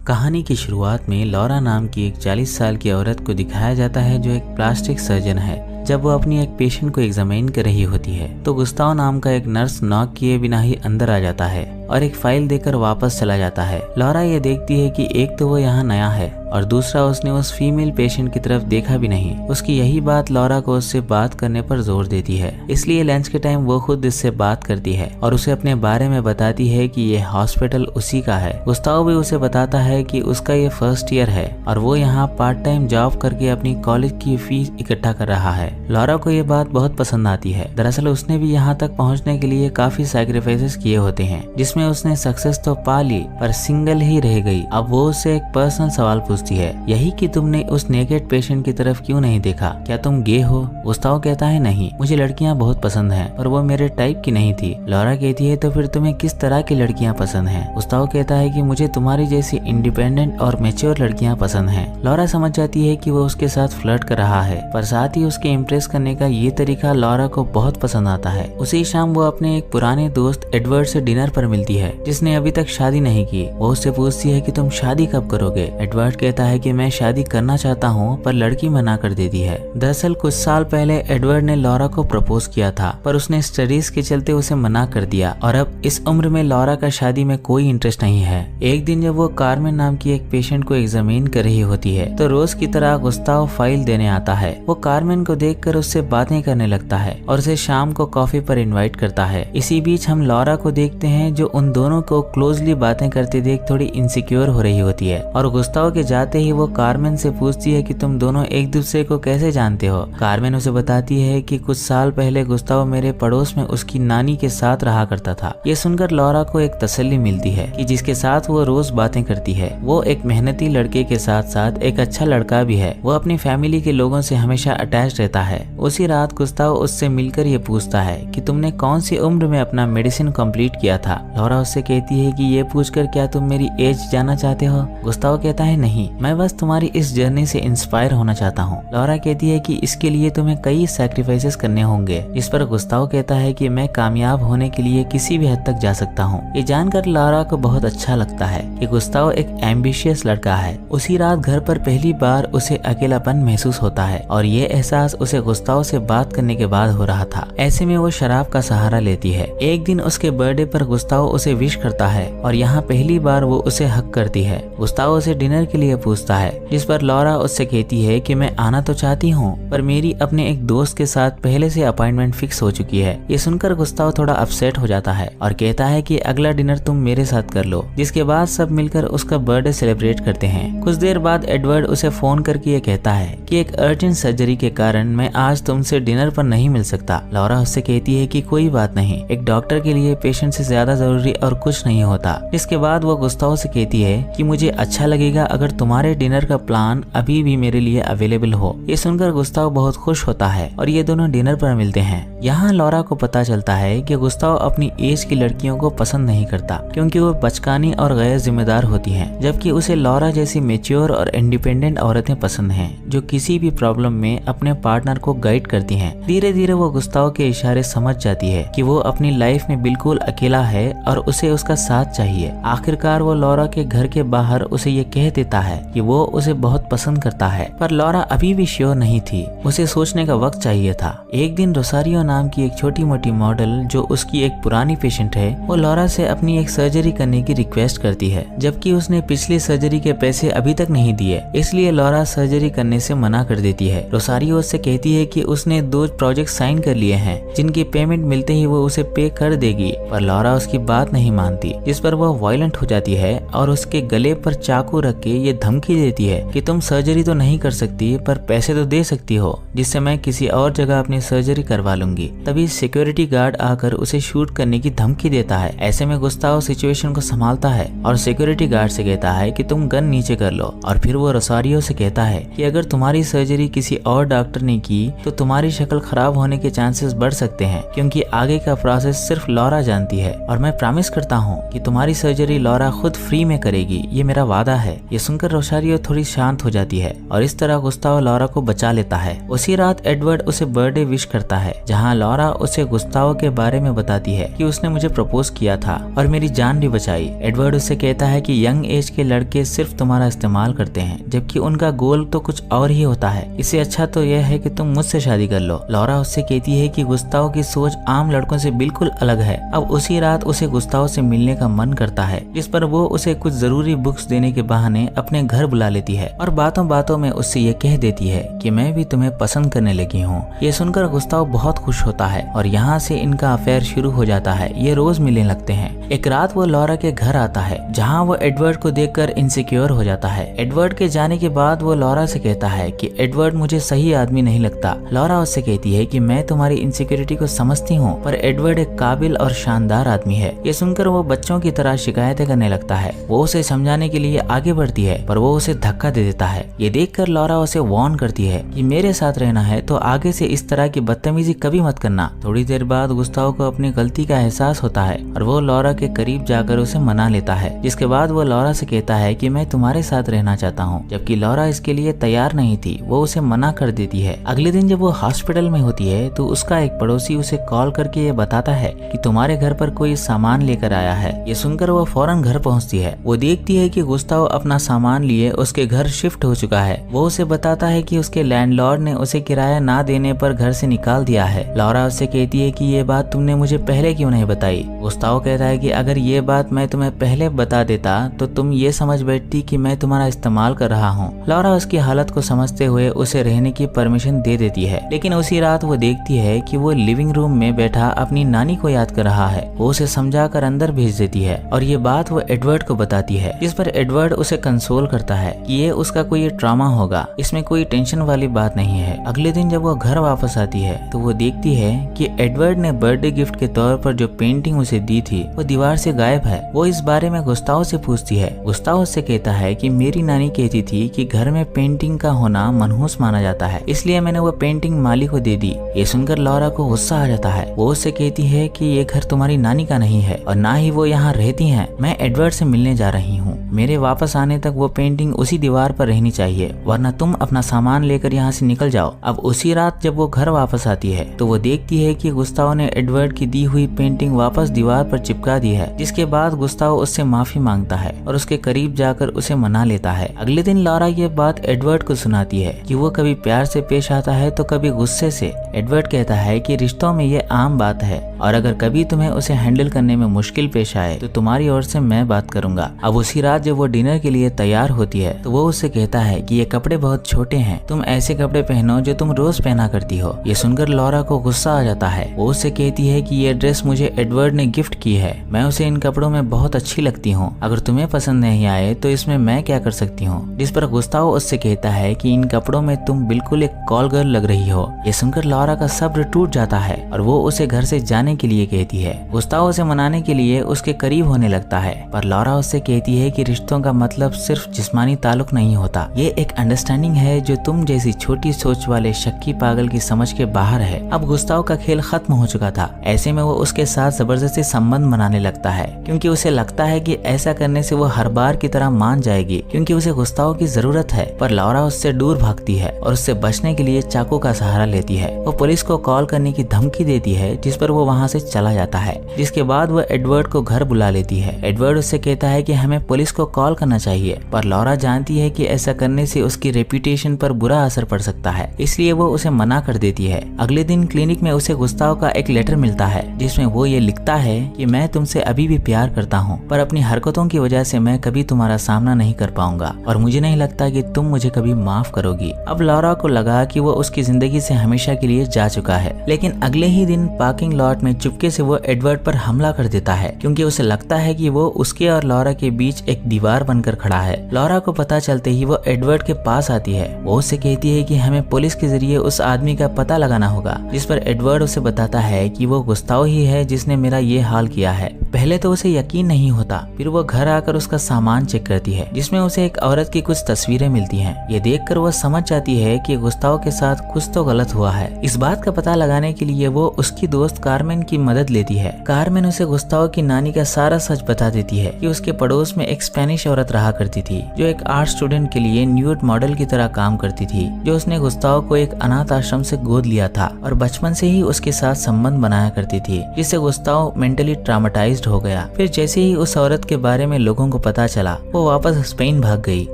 कहानी की शुरुआत में लॉरा नाम की एक 40 साल की औरत को दिखाया जाता है जो एक प्लास्टिक सर्जन है। जब वो अपनी एक पेशेंट को एग्जामिन कर रही होती है तो गुस्ताव नाम का एक नर्स नॉक किए बिना ही अंदर आ जाता है और एक फाइल देकर वापस चला जाता है। लॉरा ये देखती है कि एक तो वो यहाँ नया है और दूसरा उसने उस फीमेल पेशेंट की तरफ देखा भी नहीं। उसकी यही बात लॉरा को उससे बात करने पर जोर देती है, इसलिए लंच के टाइम वो खुद इससे बात करती है और उसे अपने बारे में बताती है कि ये हॉस्पिटल उसी का है। गुस्ताव भी उसे बताता है कि उसका ये फर्स्ट ईयर है और वो यहाँ पार्ट टाइम जॉब करके अपनी कॉलेज की फीस इकट्ठा कर रहा है। लॉरा को ये बात बहुत पसंद आती है। दरअसल उसने भी यहाँ तक पहुँचने के लिए काफी सैक्रिफाइसेस किए होते हैं, जिसमें उसने सक्सेस तो पा ली पर सिंगल ही रह गई। अब वो उससे एक पर्सनल सवाल पूछती है, यही कि तुमने उस नेकेड पेशेंट की तरफ क्यों नहीं देखा? क्या तुम गे हो? गुस्ताव कहता है नहीं, मुझे लड़कियां बहुत पसंद हैं पर वो मेरे टाइप की नहीं थी। लॉरा कहती है तो फिर तुम्हें किस तरह की लड़कियां पसंद हैं? गुस्ताव कहता है कि मुझे तुम्हारी जैसी इंडिपेंडेंट और मैच्योर लड़कियां पसंद हैं। लॉरा समझ जाती है कि वो उसके साथ फ्लर्ट कर रहा है, पर साथ ही उसके इम्प्रेस करने का ये तरीका लॉरा को बहुत पसंद आता है। उसी शाम वो अपने एक पुराने दोस्त एडवर्ड से डिनर पर मिलती है, जिसने अभी तक शादी नहीं की। वो उससे पूछती है कि तुम शादी कब करोगे? एडवर्ड कहता है कि मैं शादी करना चाहता हूँ पर लड़की मना कर देती है। दरअसल कुछ साल पहले एडवर्ड ने लॉरा को प्रपोज किया था पर उसने स्टडीज के चलते उसे मना कर दिया और अब इस उम्र में लॉरा का शादी में कोई इंटरेस्ट नहीं है। एक दिन जब वो कार्मेन नाम की एक पेशेंट को एग्जामिन कर रही होती है तो रोज की तरह गुस्ताव फाइल देने आता है। वो कार्मेन को देखकर उससे बातें करने लगता है और उसे शाम को कॉफी पर इनवाइट करता है। इसी बीच हम लॉरा को देखते हैं जो उन दोनों को क्लोजली बातें करते देख थोड़ी इनसिक्योर हो रही होती है और गुस्ताव के जाते ही वो कार्मेन से पूछती है कि तुम दोनों एक दूसरे को कैसे जानते हो? कार्मेन उसे बताती है कि कुछ साल पहले गुस्ताव मेरे पड़ोस में उसकी नानी के साथ रहा करता था। ये सुनकर लॉरा को एक तसल्ली मिलती है कि जिसके साथ वो रोज बातें करती है वो एक मेहनती लड़के के साथ साथ एक अच्छा लड़का भी है। वो अपनी फैमिली के लोगों से हमेशा अटैच रहता है। उसी रात गुस्ताव उससे मिलकर ये पूछता है कि तुमने कौन सी उम्र में अपना मेडिसिन कंप्लीट किया था? लॉरा उससे कहती है कि ये पूछकर क्या तुम मेरी एज जानना चाहते हो? गुस्ताव कहता है नहीं, मैं बस तुम्हारी इस जर्नी से इंस्पायर होना चाहता हूँ। लॉरा कहती है कि इसके लिए तुम्हें कई सैक्रिफाइसेस करने होंगे, जिस पर गुस्ताव कहता है कि मैं कामयाब होने के लिए किसी भी हद तक जा सकता हूँ। ये जानकर लॉरा को बहुत अच्छा लगता है कि गुस्ताव एक एम्बिशियस लड़का है। उसी रात घर पर पहली बार उसे अकेलापन महसूस होता है और ये एहसास उसे गुस्ताव से बात करने के बाद हो रहा था। ऐसे में वो शराब का सहारा लेती है। एक दिन उसके बर्थडे पर गुस्ताव उसे विश करता है और यहाँ पहली बार वो उसे हक करती है। गुस्ताव उसे डिनर के लिए पूछता है, जिस पर लॉरा उससे कहती है कि मैं आना तो चाहती हूँ पर मेरी अपने एक दोस्त के साथ पहले से अपॉइंटमेंट फिक्स हो चुकी है। ये सुनकर गुस्ताव थोड़ा अपसेट हो जाता है और कहता है कि अगला डिनर तुम मेरे साथ कर लो, जिसके बाद सब मिलकर उसका बर्थडे सेलिब्रेट करते हैं। कुछ देर बाद एडवर्ड उसे फोन करके ये कहता है कि एक अर्जेंट सर्जरी के कारण मैं आज तुमसे डिनर पर नहीं मिल सकता। लॉरा उससे कहती है कि कोई बात नहीं, एक डॉक्टर के लिए पेशेंट से ज्यादा जरूरी और कुछ नहीं होता। इसके बाद वो गुस्ताव से कहती है कि मुझे अच्छा लगेगा अगर तुम्हारे डिनर का प्लान अभी भी मेरे लिए अवेलेबल हो। ये सुनकर गुस्ताव बहुत खुश होता है और ये दोनों डिनर पर मिलते हैं। यहाँ लॉरा को पता चलता है कि गुस्ताव अपनी एज की लड़कियों को पसंद नहीं करता क्योंकि वो बचकानी और गैर जिम्मेदार होती हैं, जबकि उसे लॉरा जैसी मेच्योर और इंडिपेंडेंट औरतें पसंद हैं जो किसी भी प्रॉब्लम में अपने पार्टनर को गाइड करती हैं। धीरे धीरे वो गुस्ताव के इशारे समझ जाती है कि वो अपनी लाइफ में बिल्कुल अकेला है और उसे उसका साथ चाहिए। आखिरकार वो लॉरा के घर के बाहर उसे ये कह देता है कि वो उसे बहुत पसंद करता है, पर लॉरा अभी भी श्योर नहीं थी। उसे सोचने का वक्त चाहिए था। एक दिन रोसारियो नाम की एक छोटी मोटी मॉडल जो उसकी एक पुरानी पेशेंट है, वो लॉरा से अपनी एक सर्जरी करने की रिक्वेस्ट करती है, जबकि उसने पिछली सर्जरी के पैसे अभी तक नहीं दिए। इसलिए लॉरा सर्जरी करने से मना कर देती है। रोसारियो उससे कहती है कि उसने 2 प्रोजेक्ट साइन कर लिए हैं जिनकी पेमेंट मिलते ही वो उसे पे कर देगी, पर लॉरा उसकी बात नहीं मानती, जिस पर वो वायलेंट हो जाती है और उसके गले पर चाकू रख के ये धमकी देती है कि तुम सर्जरी तो नहीं कर सकती पर पैसे तो दे सकती हो, जिससे मैं किसी और जगह अपनी सर्जरी करवा लूंगी। तभी सिक्योरिटी गार्ड आकर उसे शूट करने की धमकी देता है। ऐसे में गुस्ताव सिचुएशन को संभालता है और सिक्योरिटी गार्ड से कहता है कि तुम गन नीचे कर लो और फिर वो रोसारियो से कहता है कि अगर तुम्हारी सर्जरी किसी और डॉक्टर ने की तो तुम्हारी शक्ल खराब होने के चांसेस बढ़ सकते हैं, क्योंकि आगे का प्रोसेस सिर्फ लॉरा जानती है और मैं प्रॉमिस करता हूँ कि तुम्हारी सर्जरी लॉरा खुद फ्री में करेगी, ये मेरा वादा है। ये सुनकर रोसारियो थोड़ी शांत हो जाती है और इस तरह गुस्ताव लॉरा को बचा लेता है। उसी रात एडवर्ड उसे बर्थडे विश करता है, जहाँ लॉरा उसे गुस्ताव के बारे में बताती है कि उसने मुझे प्रपोज किया था और मेरी जान भी बचाई। एडवर्ड उससे कहता है कि यंग एज के लड़के सिर्फ तुम्हारा इस्तेमाल करते हैं, जबकि उनका गोल तो कुछ और ही होता है। इससे अच्छा तो यह है कि तुम मुझसे शादी कर लो। लॉरा उससे कहती है कि गुस्ताव की सोच आम लड़कों से बिल्कुल अलग है। अब उसी रात उसे गुस्ताव से मिलने का मन करता है, जिस पर वो उसे कुछ जरूरी बुक्स देने के बहाने अपने घर बुला लेती है और बातों बातों में उससे ये कह देती है कि मैं भी तुम्हें पसंद करने लगी हूँ। ये सुनकर गुस्ताव बहुत खुश होता है और यहाँ से इनका अफेयर शुरू हो जाता है। ये रोज मिलने लगते हैं। एक रात वो लॉरा के घर आता है, जहाँ वो एडवर्ड को देखकर इनसिक्योर हो जाता है। एडवर्ड के जाने के बाद वो लॉरा से कहता है कि एडवर्ड मुझे सही आदमी नहीं लगता। लॉरा उससे कहती है कि मैं तुम्हारी इनसिक्योरिटी को समझती हूँ, पर एडवर्ड एक काबिल और शानदार आदमी है। ये सुनकर वो बच्चों की तरह शिकायतें करने लगता है। वो उसे समझाने के लिए आगे बढ़ती है, पर वो उसे धक्का दे देता है। ये देखकर लॉरा उसे वार्न करती है कि मेरे साथ रहना है तो आगे से इस तरह की बदतमीजी कभी मत करना। थोड़ी देर बाद गुस्ताव को अपनी गलती का एहसास होता है और वो लॉरा के करीब जाकर उसे मना लेता है, जिसके बाद वो लॉरा से कहता है कि मैं तुम्हारे साथ रहना चाहता हूँ, जबकि लॉरा इसके लिए तैयार नहीं थी। वो उसे मना कर देती है। अगले दिन जब वो हॉस्पिटल में होती है तो उसका एक पड़ोसी उसे कॉल करके ये बताता है कि तुम्हारे घर पर कोई सामान लेकर आया है। ये सुनकर वो फौरन घर पहुंचती है। वो देखती है कि गुस्ताव अपना सामान लिए उसके घर शिफ्ट हो चुका है। वो उसे बताता है कि उसके लैंडलॉर्ड ने उसे किराया ना देने पर घर से निकाल दिया है। लॉरा उससे कहती है कि ये बात तुमने मुझे पहले क्यों नहीं बताई। गुस्ताव कहता है कि अगर ये बात मैं तुम्हें पहले बता देता तो तुम ये समझ बैठती कि मैं तुम्हारा इस्तेमाल कर रहा हूँ। लॉरा उसकी हालत को समझते हुए उसे रहने की परमिशन दे देती है, लेकिन उसी रात वो देखती है कि वो लिविंग रूम में बैठा अपनी नानी को याद कर रहा है। वो उसे समझाकर अंदर भेज देती है और ये बात वो एडवर्ड को बताती है, जिस पर एडवर्ड उसे कंसोल करता है कि ये उसका कोई ट्रॉमा होगा, इसमें कोई टेंशन वाली बात नहीं है। अगले दिन जब वो घर वापस आती है तो वो देखती है कि एडवर्ड ने बर्थडे गिफ्ट के तौर पर जो पेंटिंग उसे दी थी वो दीवार से गायब है। वो इस बारे में गुस्ताव से पूछती है। गुस्ताव उससे कहता है कि मेरी नानी कहती थी कि घर में पेंटिंग का होना मनहूस माना जाता है, इसलिए मैंने वो पेंटिंग माली को दे दी। ये सुनकर लॉरा को गुस्सा आ जाता है। वो उससे कहती है कि ये घर तुम्हारी नानी का नहीं है और ना ही वो यहाँ रहती हैं। मैं एडवर्ड से मिलने जा रही हूँ। मेरे वापस आने तक वो पेंटिंग उसी दीवार पर रहनी चाहिए, वरना तुम अपना सामान लेकर यहाँ से निकल जाओ। अब उसी रात जब वो घर वापस आती है तो वो देखती है कि गुस्ताव ने एडवर्ड की दी हुई पेंटिंग वापस दीवार पर चिपका दी है, जिसके बाद गुस्ताव उससे माफी मांगता है और उसके करीब जाकर उसे मना लेता है। अगले दिन लॉरा ये बात एडवर्ड को सुनाती है कि वो कभी प्यार से पेश आता है तो कभी गुस्से से। एडवर्ड कहता है कि रिश्तों में ये आम बात है और अगर कभी तुम्हें उसे हैंडल करने में मुश्किल पेश आए तो तुम्हारी ओर से मैं बात करूंगा। अब उसी रात जब वो डिनर के लिए तैयार होती है तो वो उससे कहता है कि ये कपड़े बहुत छोटे हैं, तुम ऐसे कपड़े पहनो जो तुम रोज पहना करती हो। ये सुनकर लॉरा को गुस्सा आ जाता है। वो उससे कहती है कि ये ड्रेस मुझे एडवर्ड ने गिफ्ट की है, मैं उसे इन कपड़ों में बहुत अच्छी लगती हूँ, अगर तुम्हें पसंद नहीं आए तो इसमें मैं क्या कर सकती हूँ। जिस पर गुस्ताव उससे कहता है कि इन कपड़ों में तुम बिल्कुल एक कॉल गर्ल लग रही हो। ये सुनकर लॉरा का सब्र टूट जाता है और वो उसे घर से जाने के लिए कहती है। गुस्ताव उसे मनाने के लिए उसके करीब होने लगता है, पर लॉरा उससे कहती है कि रिश्तों का मतलब सिर्फ जिस्मानी ताल्लुक नहीं होता, ये एक अंडरस्टैंडिंग है जो तुम जैसी छोटी सोच वाले शक्की पागल की समझ के बाहर है। अब गुस्ताव का खेल खत्म हो चुका था। ऐसे में वो उसके साथ जबरदस्ती संबंध बनाने लगता है, क्योंकि उसे लगता है कि ऐसा करने से वो हर बार की तरह मान जाएगी, क्योंकि उसे गुस्ताव की जरूरत है। पर लॉरा उससे दूर भागती है और उससे बचने के लिए चाकू का सहारा लेती है। वो पुलिस को कॉल करने की धमकी देती है, जिस पर वो वहाँ से चला जाता है। जिसके बाद वो एडवर्ड को घर बुला लेती है। एडवर्ड उससे कहता है कि हमें पुलिस को कॉल करना चाहिए, पर लॉरा जानती है कि ऐसा करने से उसकी रेपुटेशन पर बुरा असर पड़ सकता है, इसलिए वो उसे मना कर देती है। अगले दिन क्लिनिक में उसे गुस्ताव का एक लेटर मिलता है, जिसमें वो ये लिखता है कि मैं तुमसे अभी भी प्यार करता हूँ, पर अपनी हरकतों की वजह से मैं कभी तुम्हारा सामना नहीं कर पाऊंगा और मुझे नहीं लगता कि तुम मुझे कभी माफ करोगी। अब लॉरा को लगा कि वो उसकी जिंदगी से हमेशा के लिए जा चुका है, लेकिन अगले ही दिन पार्किंग लॉट में चुपके से वो एडवर्ड पर हमला कर देता है, क्योंकि उसे लगता है कि वो उसके और लॉरा के बीच एक दीवार बनकर खड़ा है। लॉरा को पता चलते ही वो एडवर्ड के पास आती है। वो उससे कहती है कि हमें पुलिस के जरिए उस आदमी का पता लगाना होगा, जिस पर एडवर्ड उसे बताता है कि वो गुस्ताव ही है जिसने मेरा ये हाल किया है। पहले तो उसे यकीन नहीं होता, फिर वो घर आकर उसका सामान चेक करती है, जिसमें उसे एक औरत की कुछ तस्वीरें मिलती हैं। ये देखकर वो समझ जाती है कि गुस्ताव के साथ कुछ तो गलत हुआ है। इस बात का पता लगाने के लिए वो उसकी दोस्त कार्मेन की मदद लेती है। कार्मेन उसे गुस्ताव की नानी का सारा सच बता देती है कि उसके पड़ोस में एक स्पेनिश औरत रहा करती थी जो एक आर्ट स्टूडेंट के लिए न्यूड मॉडल की तरह काम करती थी, जो उसने गुस्ताव को एक अनाथ आश्रम से गोद लिया था और बचपन से ही उसके साथ संबंध बनाया करती थी, जिससे गुस्ताव मेंटली ट्रामाटाइज्ड हो गया। फिर जैसे ही उस औरत के बारे में लोगों को पता चला, वो वापस स्पेन भाग गई,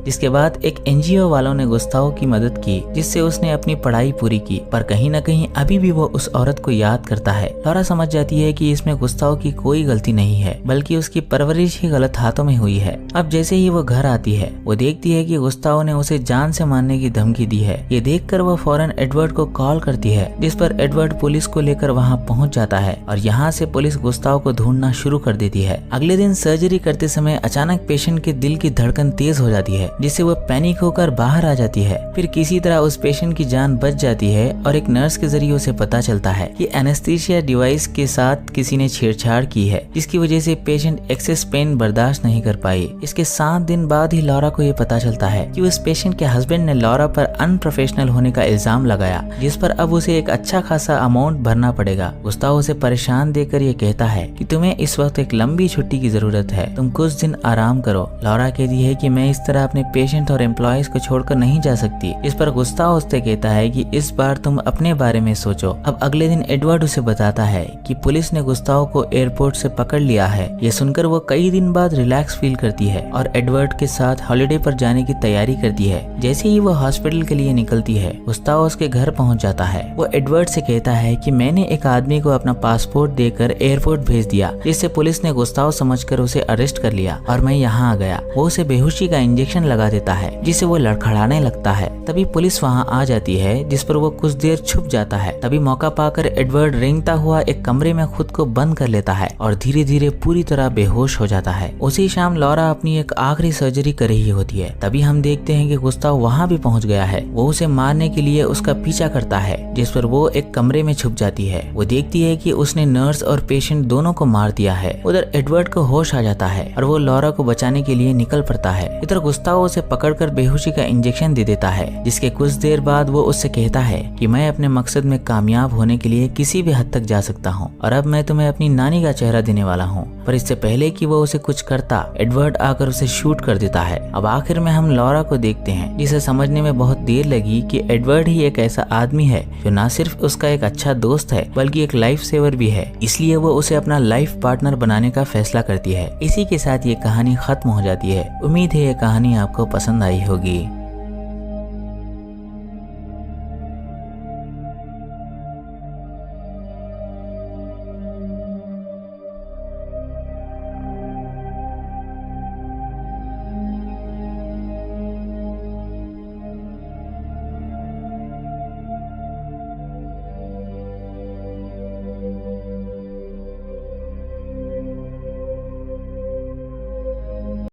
जिसके बाद एक एनजीओ वालों ने गुस्ताव की मदद की, जिससे उसने अपनी पढ़ाई पूरी की। पर कहीं न कहीं अभी भी वो उस औरत को याद करता है। लॉरा समझ जाती है कि इसमें गुस्ताव की कोई गलती नहीं है, बल्कि उसकी परवरिश ही गलत हाथों में हुई है। अब जैसे ही वो घर आती है, वो देखती है कि गुस्ताव ने उसे जान से मारने की धमकी दी है। ये देखकर वो फौरन एडवर्ड को कॉल करती है, जिस पर एडवर्ड पुलिस को लेकर वहाँ पहुँच जाता है और यहाँ से पुलिस गुस्ताव को ढूंढना शुरू कर देती है। अगले दिन सर्जरी करते समय अचानक पेशेंट के दिल की धड़कन तेज हो जाती है, जिससे वो पैनिक होकर बाहर आ जाती है। फिर किसी तरह उस पेशेंट की जान बच जाती है और एक नर्स के जरिए उसे पता चलता है कि एनेस्थीसिया डिवाइस के साथ किसी ने छेड़छाड़ की है, जिसकी वजह से पेशेंट एक्सेस पेन बर्दाश्त नहीं कर पाई। इसके 7 दिन बाद ही लॉरा को ये पता चलता है कि उस पेशेंट के हस्बैंड ने लॉरा पर अनप्रोफेशनल होने का इल्जाम लगाया, जिस पर अब उसे एक अच्छा खासा अमाउंट भरना पड़ेगा। गुस्ताव उसे परेशान देकर ये कहता है कि तुम्हें इस वक्त एक लंबी छुट्टी की जरूरत है, तुम कुछ दिन आराम करो। लॉरा कहती है कि मैं इस तरह अपने पेशेंट और एम्प्लॉयज को छोड़कर नहीं जा सकती। इस पर गुस्ताव उससे कहता है कि इस बार तुम अपने बारे में सोचो। अब अगले दिन एडवर्ड उसे बताता है कि पुलिस ने गुस्ताव को एयरपोर्ट से पकड़ लिया है। ये सुनकर वो कई दिन बाद रिलैक्स फील करती है और एडवर्ड के साथ हॉलिडे पर जाने की तैयारी करती है। जैसे ही वो हॉस्पिटल के लिए निकलती है, गुस्ताव उसके घर पहुंच जाता है। वो एडवर्ड से कहता है कि मैंने एक आदमी को अपना पासपोर्ट देकर एयरपोर्ट भेज दिया, जिससे पुलिस ने गुस्ताव समझकर उसे अरेस्ट कर लिया और मैं यहाँ आ गया। वो उसे बेहोशी का इंजेक्शन लगा देता है, जिससे वो लड़खड़ाने लगता है। तभी पुलिस वहाँ आ जाती है, जिस पर वो कुछ देर छुप जाता है। तभी मौका पाकर एडवर्ड रेंगता हुआ एक कमरे में खुद को बंद कर लेता है और धीरे धीरे पूरी तरह बेहोश हो जाता है। उसी शाम लॉरा अपनी एक आखिरी सर्जरी कर रही होती है। तभी हम देखते हैं कि गुस्ताव वहाँ भी पहुँच गया है। वो उसे मारने के लिए उसका पीछा करता है, जिस पर वो एक कमरे में छुप जाती है। वो देखती है कि उसने नर्स और पेशेंट दोनों को मार दिया है। उधर एडवर्ड को होश आ जाता है और वो लॉरा को बचाने के लिए निकल पड़ता है। इधर गुस्ताव उसे पकड़कर बेहोशी का इंजेक्शन दे देता है, जिसके कुछ देर बाद वो उससे कहता है कि मैं अपने मकसद में कामयाब होने के लिए किसी भी हद तक जा सकता हूँ और अब मैं तुम्हें अपनी नानी का चेहरा देने वाला हूँ। पर इससे पहले कि वो उसे कुछ करता, एडवर्ड आकर उसे शूट कर देता है। अब आखिर में हम लॉरा को देखते हैं, जिसे समझने में बहुत देर लगी कि एडवर्ड ही एक ऐसा आदमी है जो न सिर्फ उसका एक अच्छा दोस्त है, बल्कि एक लाइफ सेवर भी है। इसलिए वो उसे अपना लाइफ पार्टनर बनाने का फैसला करती है। इसी के साथ ये कहानी खत्म हो जाती है। उम्मीद है ये कहानी आपको पसंद आई होगी।